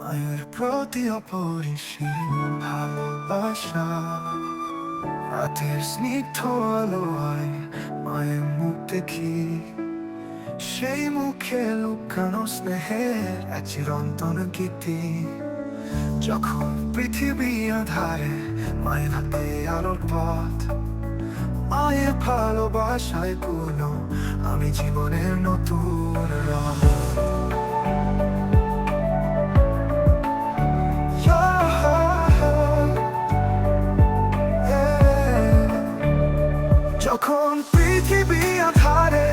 মায়ের প্রতি অপরিসীম ভালোবাসা, রাতের স্নিগ্ধ আলোয় মায়ের মুখ দেখি, সেই মুখে লুকানো স্নেহের এক চিরন্তন গীতি। যখন পৃথিবী আধারে মায়ের হাতে আলোর পথ, মায়ের ভালোবাসায় পূর্ণ আমি জীবনের নতুন রঙ। যখন পৃথিবী আধারে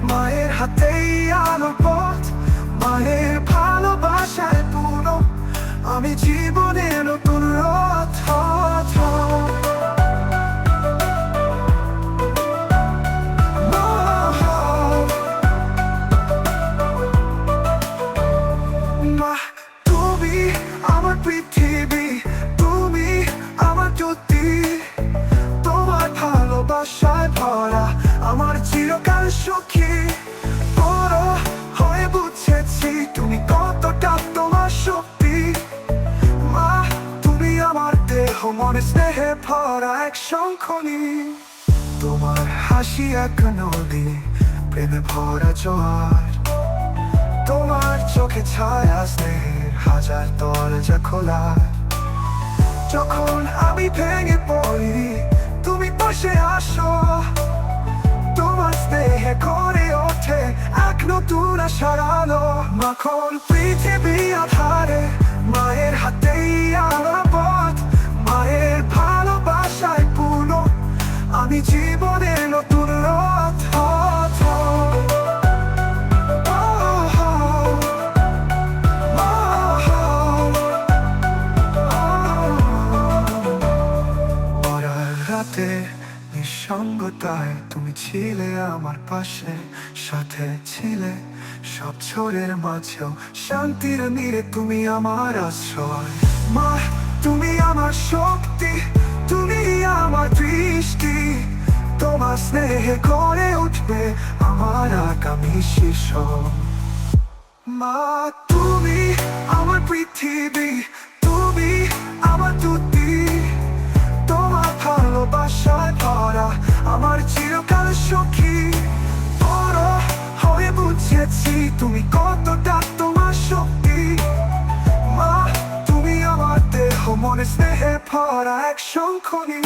মায়ের হাতেই আলোর পথ, মায়ের ভালোবাসায় পূর্ণ আমি জীবনের নতুন রথ। মা, তুমি আমার পৃথিবী, তুমি আমার জ্যোতি, তোমার ভালোবাসায় ভরা আমার চিরকাল সুখী। বড় হয়ে বুঝেছি তুমি কতটা তোমার শক্তি। মা, তুমি আমার দেহ মনে স্নেহে ভরা এক শঙ্খনী। তোমার হাসি এক নদী, প্রেমে ভরা জোয়ার। তোমার চোখে ছায়া স্নেহের হাজার দরজা খোলা। যখন আমি ভেঙে পড়ি তুমি পাশে আসো, তোমার স্নেহে করে ওঠে এক নতুন আশার আলো। মাখন পৃথিবী আধারে মায়ের হাতেই আলোর পথ, মায়ের ভালোবাসায় পূর্ণ আমি জীবনের নতুন রথ। রাতে নিঃসঙ্গতায় তুমি ছিলে আমার পাশে, সাথে ছিলে সব ঝড়ের মাঝেও শান্তির নীড়ে তুমি আমার আশ্রয়। মা, তুমি আমার শক্তি, তুমি আমার দৃষ্টি, তোমার স্নেহে গড়ে উঠবে আমার আগামী শিশু। মা, তুমি আমার পৃথিবী, তুমি আমার জ্যোতি, তোমার ভালোবাসায় ভরা আমার চিরকাল সুখী। বড় হয়ে বুঝেছি তুমি কতটা তোমার শক্তি। মা, তুমি আমার দেহ মনে স্নেহে ভরা এক শঙ্খনী।